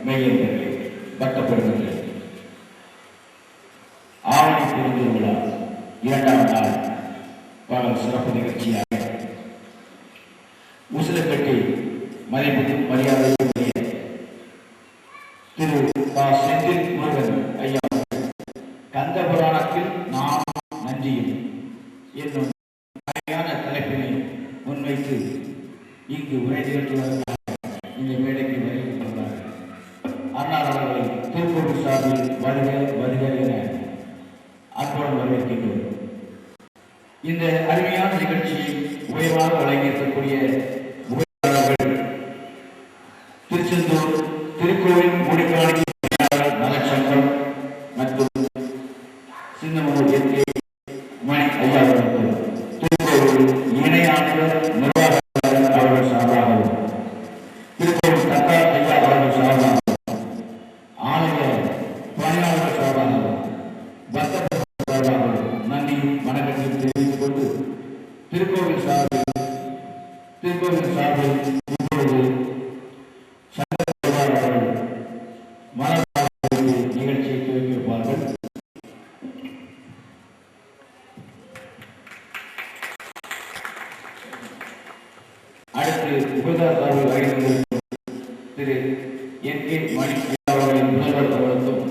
மெய்யன்பர்களே, பட்டப்பெருமக்களே, ஆவணி பெருந்தூர் விழா 2ஆம் நாள் பாடல் சிறப்பு நிகழ்ச்சியாக உசிலப்பட்டி மதிப்பு மரியாதைக்குரிய திரு செந்தில் முருகன் ஐயா கந்த புராணத்தில் நாம் நன்றியும் என்னும் அழகான தலைப்பினை முன்வைத்து இங்கு உரை நிகழ்த்துவதற்காக இந்த மேடைக்கு வருகிறார்கள். அன்னார் அவர்களை திருப்பூர் சார்பில் வருக வருக என அன்புடன் வரவேற்கின்றோம். இந்த அருமையான நிகழ்ச்சியை உயர்வாக வழங்கியிருக்கக்கூடிய உபயோகர்கள் திருச்செந்தூர் திருக்கோவில் முடிக்காணி நலச்சங்கம் மற்றும் சின்னமூர் என்.கே. மணி ஐயா அவர்கள் திருக்கோவில் இணையாளர் நிர்வாகர் அவர்கள் சார்பாகவும் திருக்கோவில் தக்கா ஐயா அவர்கள் சார்பாகவும் ஆலய பணியாளர்கள் சார்பாகவும் பக்தர்கள் சார்பாகவும் நன்றியும் வணக்கத்தையும் தெரிவித்துக் கொண்டு திருக்கோவில் சார்பில் இப்பொழுது நிகழ்ச்சியை துவக்கி வைப்பார்கள். அடுத்து உபதார் சார்பில் வருகின்ற திரு என்.கே. மணி அவர்களின் முதல்வர் அவர்களுக்கும்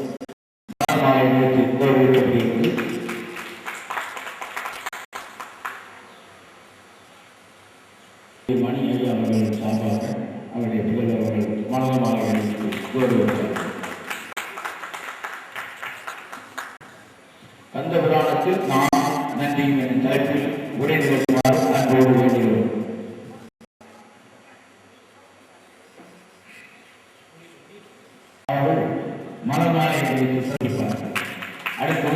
மாலை நிறுத்தி கௌரவிக்கப்படுகிறது. மணி ஐயா அவர்கள் சார்பாக அவருடைய புகழ் அவர்கள் மனதமாக கௌரவித்தார். கந்த புராணத்தில் நாம் நன்றியும் என்ற தலைப்பில் உரை நிகழ்த்துமாறு அன்போடு வேண்டுகிறோம். அவர்கள் மனமாலை சிறப்பிப்பார்கள். அடுத்து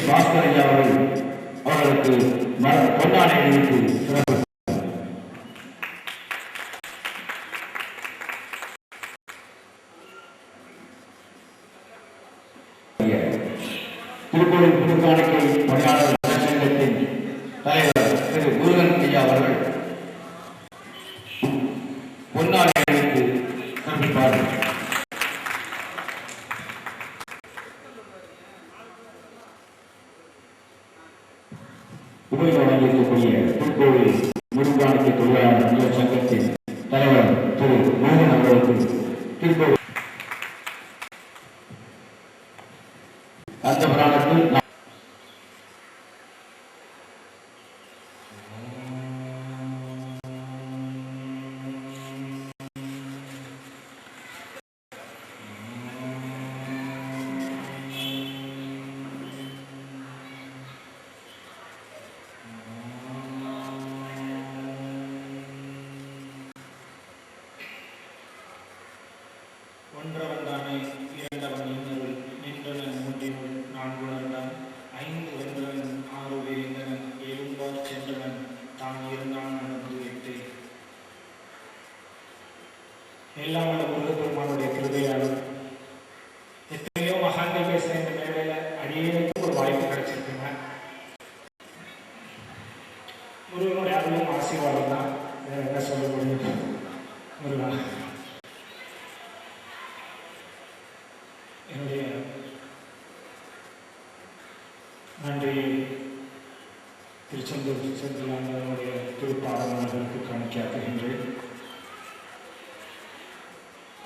பாஸ்கர் ஐயா அவர்களுக்கு பொன்னாடை அணிவித்து சிறப்பு திருக்கோவில் புதுக்காணிக்கை பணியாளர் நலச்சங்கத்தின் தலைவர் திரு முருகன் ஐயா அவர்கள் பொன்னாடை அணிவித்து சிறப்பிப்பார்கள். உபயோக வழங்கியிருக்கக்கூடிய திருக்கோவில் முருகாணிக்கை தொழிலாளர் நல சங்கத்தின் தலைவர் திரு மோகன் அவர்களுக்கு திருக்கோவில் கந்த புராணத்தில் ஒன்றவன் தானே இரண்டவன் இன்னொரு நின்றவன் மூன்றினுள் நான்கு உணர்ந்தான் ஐந்து வென்றவன் ஆறு வேந்தவன் எழும்பார் சென்றவன் தான் இருந்தான் நடந்து விட்டு எல்லாம் வல்ல முருகப்பெருமானுடைய கிருபையாலும் எத்தனையோ மகான்கள் பேசுகிற இந்த மேடையில அடியேனுக்கு ஒரு வாய்ப்பு கிடைச்சிருக்குங்க. முருகனுடைய அருளும் ஆசீர்வாதம் தான். என்ன சொல்ல முடியும்? முருகா என்னுடைய நன்றியை திருச்செந்தூர் செந்திலாண்டவனுடைய திருப்பாடல்களுக்கு காணிக்காக்குகின்றேன்.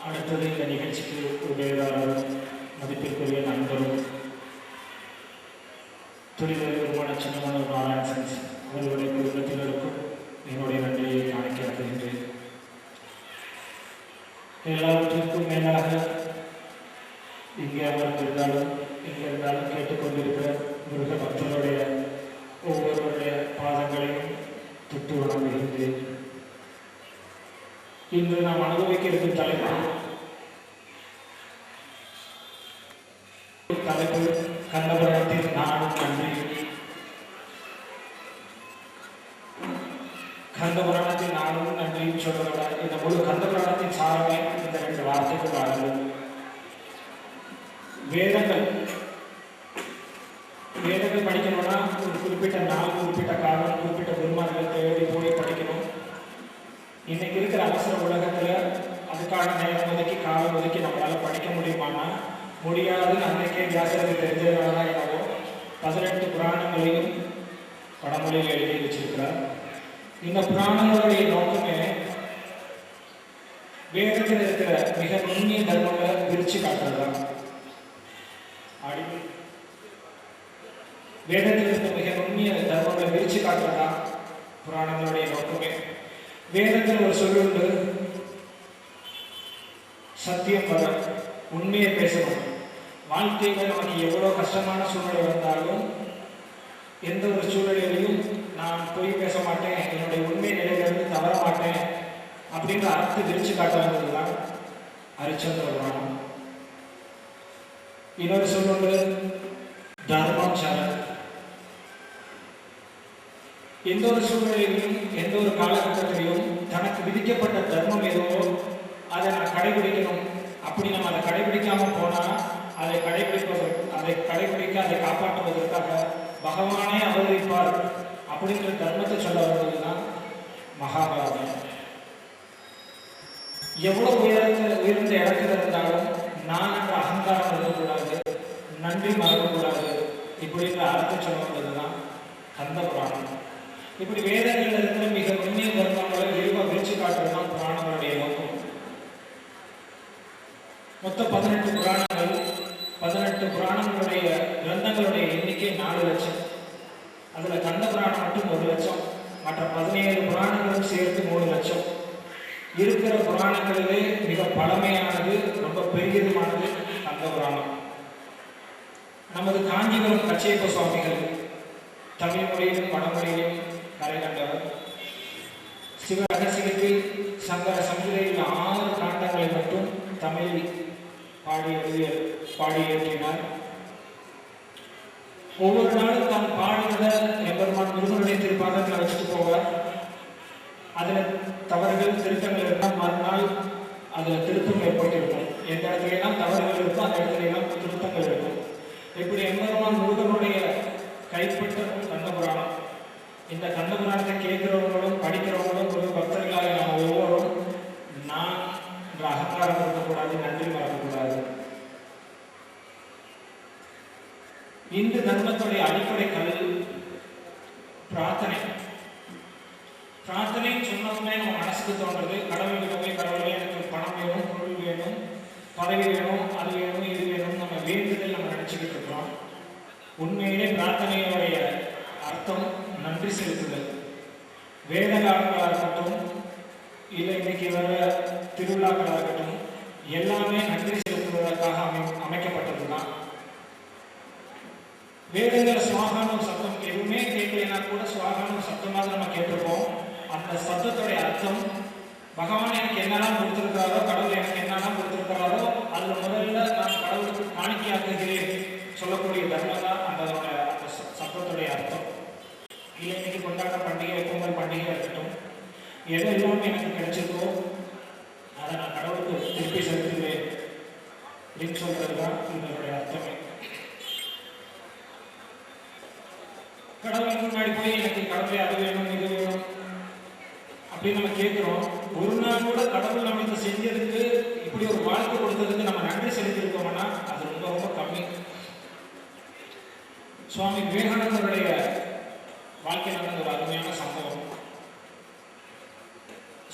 அடுத்தது இந்த நிகழ்ச்சிக்கு ஒரு வேளாளர் மதிப்பிற்குரிய நண்பரும் தொழிலதிபர் பெருமான சின்னமனூர் நாராயணன் அவர்களுடைய குடும்பத்தினருக்கும் என்னுடைய நன்றியை காணிக்காக்குகின்றேன். எல்லாவற்றிற்கும் மேலாக இங்கே அமர்ந்திருந்தாலும் இங்கே இருந்தாலும் கேட்டுக்கொண்டிருக்கிற முருக பக்தர்களுடைய ஒவ்வொருவருடைய பாதங்களையும் தொட்டு வணங்குகின்றேன். இன்று நாம் அனுபவிக்க இருக்கும் தலைப்பு கந்தபுராணத்தில் நானும் நன்றி. கந்தபுராணத்தில் நானும் நன்றின்னு சொல்றத இந்த முழு கந்தபுராணத்தின் சாரமே இந்த 2 வார்த்தைக்கு அடங்கும். வேதங்கள் படிக்கணும்னா ஒரு குறிப்பிட்ட நாள், குறிப்பிட்ட காலம், குறிப்பிட்ட பெருமாள்கள் தேடி போய் படிக்கணும். இன்னைக்கு இருக்கிற அவசர உலகத்துல அதுக்கான நேரம் ஒதுக்கி காலம் ஒதுக்கி நம்மளால படிக்க முடியுமானா முடியாதுன்னு அன்றைக்கே வியாசருக்கு தெரிஞ்சதுனால என்னவோ 18 புராணங்களையும் வடமொழியில் எழுதி வச்சிருக்கிறார். இந்த புராணங்களுடைய நோக்கமே வேதத்தில் இருக்கிற மிக நுண்ணிய தர்மங்களை பிரிச்சு காட்டுறதுதான். வேதத்தில் இருக்கிற மிக நுண்ணிய தர்மங்களை பிரிச்சு காட்டுறதுதான் புராணங்களுடைய நோக்கமே. வேதத்தில் ஒரு சொல்லுண்டு, சத்தியம் வர, உண்மையை பேசணும். வாழ்க்கையில் நமக்கு எவ்வளோ கஷ்டமான சூழ்நிலை வந்தாலும் எந்த ஒரு சூழ்நிலையிலையும் நான் பொய் பேச மாட்டேன், என்னுடைய உண்மை நிலையிலிருந்து தவற மாட்டேன் அப்படின்ற அர்த்தத்தை விரிச்சு காட்டுறதுதான் ஹரிச்சந்திர புராணம். இன்னொரு சொல்லுண்டு, தர்மம் சரண். எந்த ஒரு சூழ்நிலையிலும் எந்த ஒரு காலகட்டத்திலையும் தனக்கு விதிக்கப்பட்ட தர்மம் எதுவோ அதை நான் கடைபிடிக்கணும். அப்படி நம்ம அதை கடைபிடிக்காம போனா அதை கடைபிடிக்க அதை காப்பாற்றுவதற்காக பகவானே அவதரிப்பார் அப்படிங்கிற தர்மத்தை சொல்ல வருவதுதான் மகாபாரதம். எவ்வளவு உயர்ந்த இடத்துல இருந்தாலும் நான் என்ற அகங்காரம் இருக்கக்கூடாது, நன்றி மறக்கக்கூடாது இப்படின்ற அர்த்தம் சொல்ல வந்ததுதான் கந்த புராணம். இப்படி வேதங்கள் இருக்கிற மிக நுண்ணிய தர்மங்களை விரிவாக விரிச்சு காட்டுறதுதான் புராணங்களுடைய நோக்கம். மொத்தம் 18 புராணங்கள். 18 புராணங்களுடைய கிரந்தங்களுடைய எண்ணிக்கை 4 லட்சம். அதுல கந்த புராணம் மட்டும் 1 லட்சம். மற்ற 17 புராணங்களும் சேர்த்து 3 லட்சம். இருக்கிற புராணங்களிலே மிக பழமையானது, ரொம்ப பெரியதுமானது கந்த புராணம். நமது காஞ்சிபுரம் கச்சேப்ப சுவாமிகள் தமிழ் மொழியிலும் வடமொழியிலும் கரை கண்டவர். சிவரகசியத்தில் சங்கர சங்கரையில் 6 காண்டங்களை மட்டும் தமிழில் பாடி இயற்றினார். ஒவ்வொரு நாளும் தான் பாடினத எம்பெருமான் முருகனுடைய திருப்பாதத்தில் வச்சுட்டு போவார். அதுல தவறுகள் திருத்தங்கள் இருந்தால் மறுநாள் அதுல திருத்தம் ஏற்பட்டிருக்கும். எந்த இடத்துல எல்லாம் தவறுகள் இருக்கும் அந்த இடத்துல எல்லாம் திருத்தங்கள் இருக்கும். இப்படி எம்பெருமான் முருகனுடைய கைப்பற்ற கந்தபுராணம். இந்த கந்தபுராணத்தை கேட்கிறவங்களும் படிக்கிறவங்களும் ஒரு பக்தர்களாக நாம் ஒவ்வொருவரும் நான் என்ற அகங்காரம் இருக்கக்கூடாது, நன்றி மறக்கக்கூடாது. இந்து தர்மத்துடைய அடிப்படை கல் பிரார்த்தனை. பிரார்த்தனை சொன்னோம்னே நம்ம மனசுக்கு தோன்றது கடவுள்கிட்ட போய் கடவுளே எனக்கு பணம் வேணும், பொருள் வேணும், பதவி வேணும், அது வேணும், இது வேணும் நம்ம வேண்டுதல் நம்ம நினைச்சுக்கிட்டு இருக்கிறோம். உண்மையிலே பிரார்த்தனையுடைய அர்த்தம் நன்றி செலுத்துதல். வேத காலங்களாக இருக்கட்டும், இல்லை இன்னைக்கு வர திருவிழாக்களாக இருக்கட்டும், எல்லாமே நன்றி செலுத்துவதற்காக அமைக்கப்பட்டதுதான். வேதங்கள் சுவாகான சத்தம் எதுவுமே கேட்கலைன்னா கூட சுவாகான சத்தமாக நம்ம கேட்டிருப்போம். அந்த சத்தத்துடைய அர்த்தம் பகவான் எனக்கு என்னெல்லாம் கொடுத்திருக்கிறாரோ, கடவுள் எனக்கு என்னெல்லாம் கொடுத்திருக்கிறாரோ அதுல முதல்ல நான் கடவுளுக்கு காணிக்கையாக்குகிறேன் சொல்லக்கூடிய தர்மம் தான் அந்த சத்தத்துடைய அர்த்தம். இல்லை இன்னைக்கு கொண்டாட பண்டிகை, பொங்கல் பண்டிகை இருக்கட்டும், எது எல்லாமே எனக்கு கிடைச்சிருக்கோ அதை நான் கடவுளுக்கு திருப்பி செலுத்துவேன் அப்படின்னு சொல்றது தான் இதனுடைய அர்த்தமே. கடவுளுக்கு முன்னாடி போய் எனக்கு கடவுளே அது வேணும், இது வேணும் அப்படின்னு நம்ம கேட்கிறோம். ஒரு நாள் கூட கடவுள் நம்மளுக்கு செஞ்சதுக்கு, இப்படி ஒரு வாழ்க்கை கொடுத்ததுக்கு நம்ம நன்றி செலுத்திருக்கோம்னா அது ரொம்ப ரொம்ப கம்மி. சுவாமி விவேகானந்தருடைய வாழ்க்கை நடந்த ஒரு அருமையான சம்பவம்.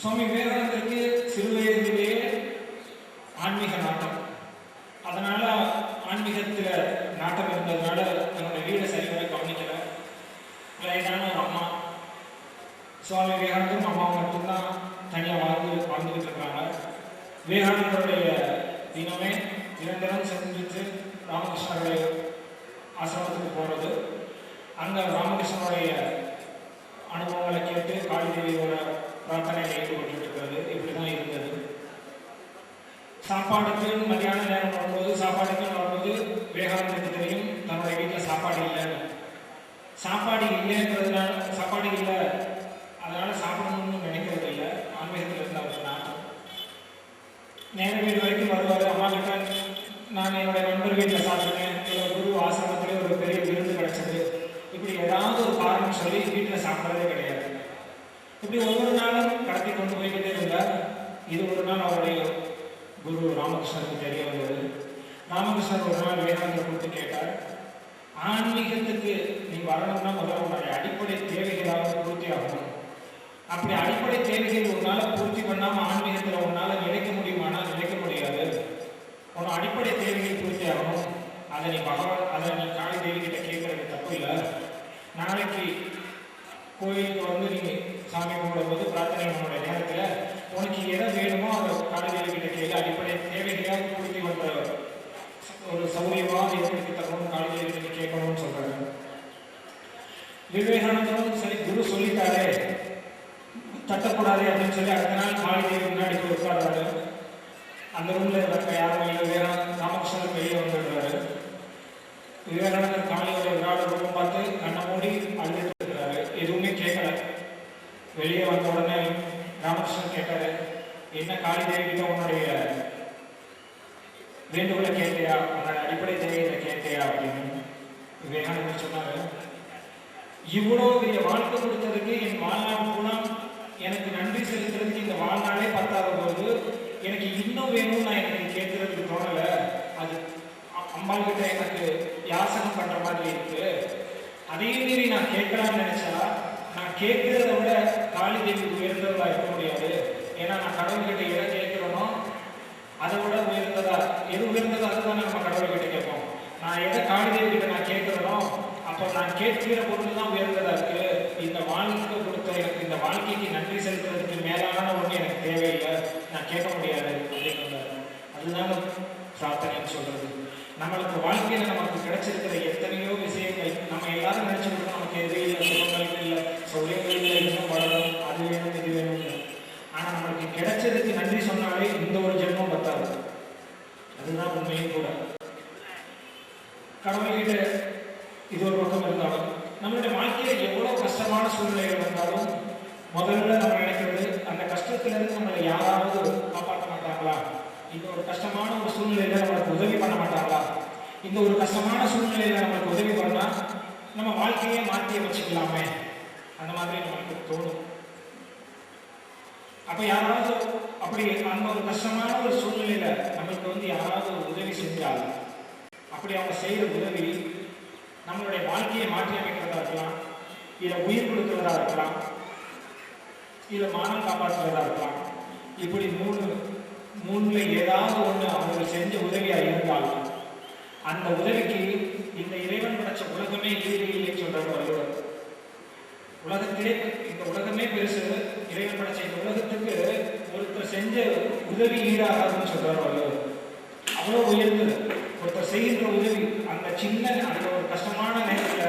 சுவாமி விவேகானந்தருக்கு சிறு வயதிலேயே ஆன்மீக நாட்டம். அதனால ஆன்மீகத்தில் நாட்டம் இருந்ததுனால தன்னுடைய வீடை சரிவர கவனிக்கல. வயதான ஒரு அம்மா, சுவாமி விவேகானந்தரும் அம்மாவும் மட்டும்தான் தனியாக வாழ்ந்துகிட்டு இருக்காங்க. விவேகானந்தருடைய தினமே நிரந்தரம் செஞ்சுட்டு ராமகிருஷ்ணருடைய ஆசிரமத்துக்கு போகிறது. அங்கே ராமகிருஷ்ணனுடைய அனுபவங்களை கேட்டு காளிதேவியோட பிரார்த்தனையில் ஈடுபட்டு இருக்கிறது. இப்படி தான் இருந்தது. சாப்பாடுக்கு மதியான நேரம் வரும்போது விவேகானந்தருக்கு தெரியும் தன்னுடைய வீட்டில் சாப்பாடு இல்லைன்னு. சாப்பாடு இல்லைன்றதுனால சாப்பாடு இல்லை அதனால சாப்பிடணும்னு நினைக்கிறது இல்லை. ஆன்மீகத்தில் இருந்த அவருக்கு நாட்டம். நேர வீடு வரைக்கும் வருவார். அம்மா கிட்ட நான் என்னுடைய நண்பர் வீட்டில் சாப்பிட்டேன், இல்லை குரு ஆசிரமத்திலே ஒரு பெரிய விருந்து கிடைச்சது, இப்படி ஏதாவது ஒரு காரணம் சொல்லி வீட்டில் சாப்பிட்றதே கிடையாது. இப்படி ஒவ்வொரு நாளும் கடத்தி கொண்டு போய் சொல்லிக்கிட்டே இருந்தார். இது ஒரு நாள் அவருடைய குரு ராமகிருஷ்ணருக்கு தெரிய வந்தது. ராமகிருஷ்ணர் ஒரு நாள் விவேகானந்தர் கூப்பிட்டு கேட்டார், ஆன்மீகத்துக்கு நீ வரணும்னா முதல்ல உன்னுடைய அடிப்படை தேவைகளாக பூர்த்தி ஆகணும். அப்படி அடிப்படை தேவைகள் ஒரு நாள் பூர்த்தி பண்ணாமல் ஆன்மீகத்தில் உன்னால் நிலைக்க முடியுமானா நிலைக்க முடியாது. உன்னோட அடிப்படை தேவைகள் பூர்த்தி ஆகணும். அதை நீ காளி தேவி கிட்ட கேட்கறது தப்பு இல்லை. நாளைக்கு கோயிலுக்கு வந்து நீங்கள் சாமி கும்பிடும்போது பிரார்த்தனை நம்மளுடைய நேரத்தில் உனக்கு எதை வேணுமோ அதை காளி தேவி கிட்ட கேட்க அடிப்படை தேவைகளாக பூர்த்தி பண்ணுற ஒரு சௌரியமாக ஏற்படுத்தி தரணும், காளி தேவி கிட்ட கேட்கணும்னு சொல்கிறாங்க. விவேகானந்தரும் சரி குரு சொல்லிட்டாரே தட்டக்கூடாது அப்படின்னு சொல்லி அடுத்த நாள் காளி தேவி முன்னாடி போய் உட்கார்றாரு. அந்த ரூம்ல இருக்க யாரும் இல்லை, ராமகிருஷ்ணர் வெளியே வந்துடுறாரு. விவேகானந்தர் காளியோட விராட ரூபம் பார்த்து கண்ணை மூடி அழுதுட்டு இருக்கிறாரு. எதுவுமே கேட்கல. வெளியே வந்த உடனே ராமகிருஷ்ணன் கேட்டாரு, என்ன காளி தேவி கிட்ட உன்னுடைய வேண்டுகோளை கேட்கையா, உன்னோட அடிப்படை தேவையை கேட்கையா அப்படின்னு. விவேகானந்தர் சொன்னாரு, இவ்வளோ பெரிய வாழ்க்கை கொடுத்ததுக்கு என் வாழ்நாள் மூலம் எனக்கு நன்றி செலுத்துறதுக்கு இந்த வாழ்நாளே பத்தாத போது எனக்கு இன்னும் வேணும்னு நான் எனக்கு கேட்கறதுக்கு தோணலை. அது அம்பாள் கிட்ட எனக்கு யாசனம் பண்ற மாதிரி இருக்கு. அதே மீறி நான் கேட்கலாம்னு நினைச்சா நான் கேட்கிறத விட காளி தேவி உயர்ந்ததா இருக்க முடியாது. ஏன்னா நான் கடவுள்கிட்ட எதை கேட்கிறோனோ அதை விட உயர்ந்ததா எது உயர்ந்ததோ அதுதானே நம்ம கடவுள்கிட்ட கேட்போம். நான் எதை காளி தேவி கிட்ட நான் கேட்கிறோனோ அப்போ நான் கேட்கிற பொருள் தான் உயர்ந்ததா இருக்கு. இந்த வாழ்க்கை கொடுத்த எனக்கு இந்த வாழ்க்கைக்கு நன்றி செலுத்துறதுக்கு மேலான ஒன்று எனக்கு தேவையில்லை, நான் கேட்க முடியாது அப்படிங்கிறார். அதுதாங்க பிரார்த்தனைன்னு சொல்றது. நம்மளுக்கு வாழ்க்கையில நமக்கு கிடைச்சிருக்கிற எத்தனையோ விஷயங்கள் நம்ம எல்லாரும் நினைச்சிருக்கோம், நமக்கு எது இல்லை, சுகங்கள் இல்லை, சௌரியங்கள் இல்லை, இன்னும் வளரும், அது வேணும் இது வேணும்னு. ஆனா நம்மளுக்கு கிடைச்சதுக்கு நன்றி சொன்னாலே இந்த ஒரு ஜென்மம் பத்தாது. அதுதான் உண்மையும் கூட. கடவுள்கிட்ட இது ஒரு பக்கம் இருந்தாலும் நம்மளுடைய வாழ்க்கையில எவ்வளவு கஷ்டமான சூழ்நிலைகள் வந்தாலும் முதல்ல நம்ம நினைக்கிறது அந்த கஷ்டத்திலிருந்து நம்மளை யாராவது காப்பாற்ற மாட்டாங்களா, இந்த ஒரு கஷ்டமான ஒரு சூழ்நிலையில நம்மளுக்கு உதவி பண்ண மாட்டாங்களா, இந்த ஒரு கஷ்டமான சூழ்நிலையில நம்மளுக்கு உதவி பண்ணா நம்ம வாழ்க்கையே மாற்றி வச்சுக்கலாமே, அந்த மாதிரி நம்மளுக்கு தோணும். அப்ப யாராவது அப்படி அந்த ஒரு கஷ்டமான ஒரு சூழ்நிலையில நம்மளுக்கு வந்து யாராவது உதவி செஞ்சால் அப்படி அவங்க செய்யற உதவி நம்மளுடைய வாழ்க்கையை மாற்றி அமைக்கிறதா இருக்கலாம், இதை உயிர் கொடுக்கிறதா இருக்கலாம், இதை மானம் காப்பாற்றுறதா இருக்கலாம். இப்படி மூணுல ஏதாவது ஒண்ணு அவங்க செஞ்ச உதவியா இருந்தால் அந்த உதவிக்கு இந்த இறைவன் படைச்ச உலகமே ஈடு இல்லைன்னு சொல்றாரு வள்ளுவர். உலகத்திலே இந்த உலகமே பெருசு, இறைவன் படைச்ச இந்த உலகத்துக்கு ஒருத்தர் செஞ்ச உதவி ஈடாகாதுன்னு சொல்றாரு வள்ளுவர். அவ்வளோ உயர்ந்தது ஒருத்தர் செய்கின்ற உதவி. அந்த சின்ன அந்த ஒரு கஷ்டமான நேரத்தில்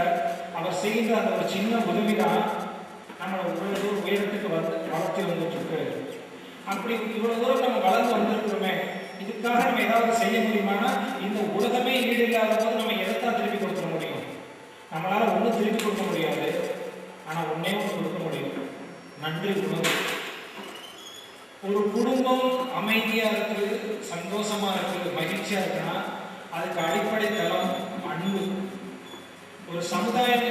அவர் செய்கின்ற அந்த ஒரு சின்ன உதவி தான் நம்மளை இவ்வளோ தூரம் உயரத்துக்கு வளர்த்து வந்துட்டு இருக்கு. அப்படி இவ்வளோ தூரம் நம்ம வளர்ந்து வந்திருக்கிறோமே, இதுக்காக நம்ம ஏதாவது செய்ய முடியுமானா இந்த உலகமே ஈடு இல்லாத போது நம்ம எதைத்தான் திருப்பி கொடுத்துட முடியும்? நம்மளால ஒன்றும் திருப்பி கொடுக்க முடியாது. ஆனால் ஒன்னே ஒன்று கொடுக்க முடியும், நன்றி உணர்வு. ஒரு குடும்பம் அமைதியா இருக்கு, சந்தோஷமா இருக்கு, மகிழ்ச்சியா இருக்குன்னா அதுக்கு அடிப்படை தளம் அன்பு. ஒரு சமுதாயம்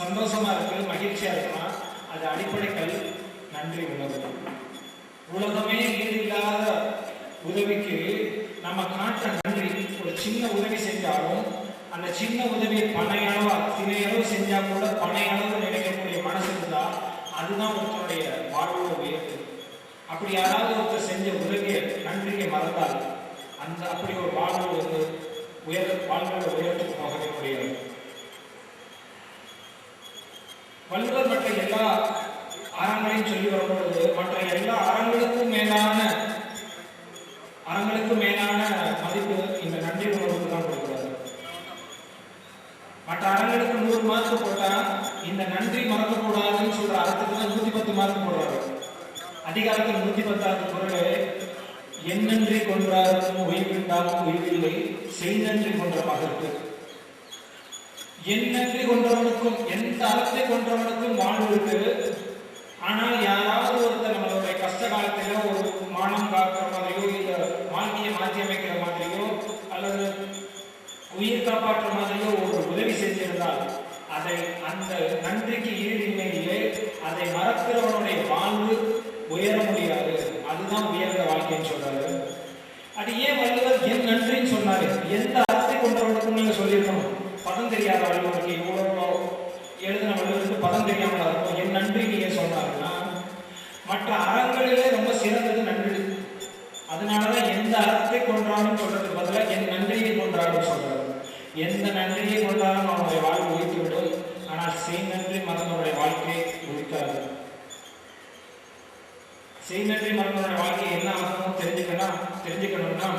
சந்தோஷமா இருக்கு, மகிழ்ச்சியா இருக்குன்னா அது அடிப்படை கல் நன்றி உணர்வு. உலகமே ஈடு இல்லாத உதவிக்கு நம்ம காட்டுற நன்றி. ஒரு சின்ன உதவி செஞ்சாலும் அந்த சின்ன உதவியை பனையளவா திரையளவு செஞ்சா கூட பனையளவு நினைக்கக்கூடிய மனசு இருந்தா அதுதான் ஒருத்தருடைய வாழ்வோட உயர்வு. அப்படி யாராவது ஒருத்தர் செஞ்ச உதவியை நன்றியை மறந்தால் அந்த அப்படி ஒரு வாழ்வு வந்து வாழ்வோட உயரத்துக்கு போகவே முடியாது. வள்ளுவர் மற்ற எல்லா அறங்களையும் சொல்லி வரும்பொழுது மற்ற எல்லா அறங்களுக்கும் மேலான மதிப்பு இந்த நன்றி உணர்வுக்கு தான் கொடுக்கிறார். மற்ற அறங்களுக்கு 100 மார்க் போட்டா இந்த நன்றி மறக்கக்கூடாதுன்னு சொல்ற அறத்துக்கு தான் 110 மார்க் போடுறாரு. அதிகாரத்தில் 110வது குறள், என்னன்றி கொன்றாருக்கும் உயிர்விட்டாலும் உயிரில்லை, செய்நன்றி கொன்ற மகற்கு. என்னன்றி கொன்றவனுக்கும் எந்த அறத்தை கொன்றவனுக்கும் வாழ்வு இருக்கு. ஆனால் யாராவது ஒருத்தர் நம்மளுடைய கஷ்ட காலத்துல ஒரு மானம் காக்கிற மாதிரியோ இல்ல வாழ்க்கையை மாற்றி அமைக்கிற மாதிரியோ அல்லது உயிர் காப்பாற்ற மாதிரியோ ஒரு உதவி செஞ்சிருந்தால் அதை அந்த நன்றிக்கு ஈடில்லை. அதை மறக்கிறவனுடைய வாழ்வு உயர முடியாது. அதுதான் உயர்ந்த வாழ்க்கைன்னு சொல்றாரு. அது ஏன் வள்ளுவர் என் நன்றின்னு சொன்னாரு? எந்த அர்த்தத்தை கொண்டவர்களுக்கும் நீங்க சொல்லியிருக்கணும். பதம் தெரியாத வள்ளுவருக்கு, இவ்வளோ எழுதின வள்ளுவருக்கு பதம் தெரியாமல் இருக்கும். என் நன்றி நீங்க சொன்னாருன்னா மற்ற அறங்களிலே ரொம்ப சிறந்தது நன்றி. அதனாலதான் எந்த அறத்தை கொன்றாலும் சொல்றதுக்கு பதிலாக என் நன்றியை கொன்றாலும் சொல்றாரு. எந்த நன்றியை கொண்டாலும் அவனுடைய வாழ்க்கை உயிர்த்து விடும். ஆனால் செய் நன்றி மறந்தவனுடைய வாழ்க்கை உயிர்க்காது. செய் நன்றி மறந்தவனுடைய வாழ்க்கை என்ன ஆகணும் தெரிஞ்சுக்கணும்னா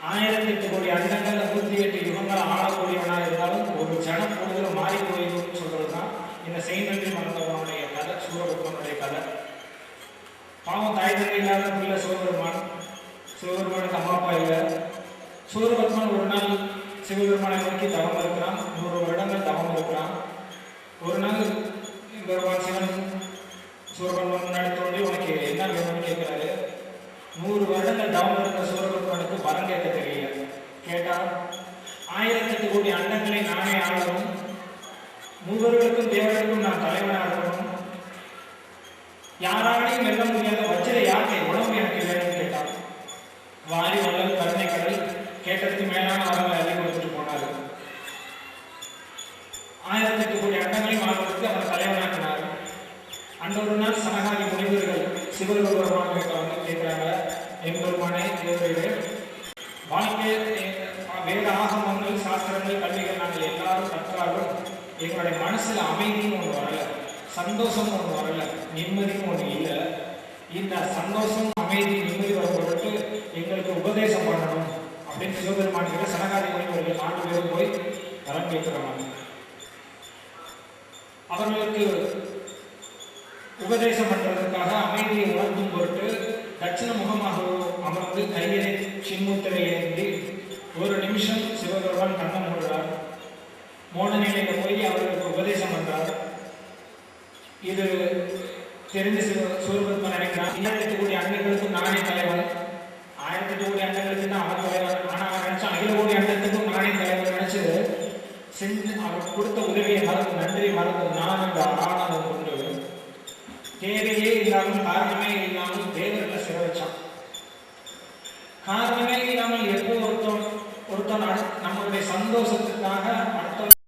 1008 கோடி அண்டங்கள் 108 யுகங்கள் ஆளக்கூடியவனா இருந்தாலும் ஒரு ஜன பொழுதுல மாறி போயிடும் சொல்றதுதான் இந்த செய் நன்றி மறந்தவனுடைய கதை, சூரபத்மனுடைய கதை. பாவம் தாய் தந்தை இல்லாத பிள்ளை சிவபெருமானுக்கு அம்மா அப்பா இல்லை. சூரபத்மன் ஒரு நாள் சிவபெருமானை நோக்கி தவம் இருக்கிறான். 100 வருடங்கள் தவம் இருக்கிறான். ஒரு நாள் பெருமான் சிவன் சூரபத்மன் முன்னாடி தோன்றி உனக்கு என்ன வேணும்னு கேட்கிறாரு. 100 வருடங்கள் தவம் இருக்கிற சூரபத்மனுக்கு வரம் கேட்க தெரியல. கேட்டா 1008 கோடி அண்டங்களை நானே ஆளணும், மூவர்களுக்கும் தேவர்களுக்கும் நான் தலைவனாக இருக்கணும், யாராலையும் வெல்ல முடியாத வஜ்ர யாக்கை உடம்பு எனக்கு வேணும்னு கேட்டான். வாரி வள்ளல் கருணை கடல் கேட்டதுக்கு மேலான வரங்களை அள்ளி கொடுத்துட்டு போனாரு. 1008 கோடி அண்டங்களையும் ஆளுக்கு அவர் தலைவனாக்கினார். அந்த ஒரு நாள் சனகாதி முனிவர்கள் சிவபெருமான் கேட்கிறாங்க, எம்பெருமானே தேவர்களே, வாழ்க்கை வேத ஆகமங்கள் சாஸ்திரங்கள் கல்விகள் நாங்கள் எல்லாரும் கற்றாலும் எங்களுடைய மனசுல அமைதியும் ஒன்று வரல, சந்தோஷம் ஒன்று வரல, நிம்மதியும் ஒன்று இல்லை. இந்த சந்தோஷம் அமைதி நிம்மதி வரும் பொருட்டு எங்களுக்கு உபதேசம் பண்ணணும் அப்படின்னு சிவபெருமான் கிட்ட சனகாதி முனிவர்கள் 4 பேரும் போய் வரம் கேட்கிறாங்க. அவர்களுக்கு உபதேசம் பண்றதுக்காக அமைதியை உணர்த்தும் பொருட்டு தட்சிண முகமாக அமர்ந்து கையிலே சின்முத்திரை ஏந்தி 1 நிமிஷம் சிவபெருமான் கண்ணை மூடுறார். மோன நிலையில போய் அவர்களுக்கு உபதேசம் பண்றார். இது தெரிஞ்சு சூரபத்மன் நினைக்கிறான், 1008 கோடி அண்டங்களுக்கும் நானே தலைவன், 1008 கோடி அண்டங்களுக்கு தான் அவன் தலைவன். ஆனா அவன் நினைச்சான் 1000 கோடி அண்டத்துக்கும் நானே தலைவன் நினைச்சு செஞ்சு அவன் கொடுத்த உதவியை மறந்து நன்றி மறந்து நான் இந்த ஆனந்தம் கொண்டு தேவையே இல்லாமல் காரணமே இல்லாமல் தேவர்களை சிற வச்சான். காரணமே இல்லாமல் எப்போ ஒருத்தன் நம்மளுடைய சந்தோஷத்துக்காக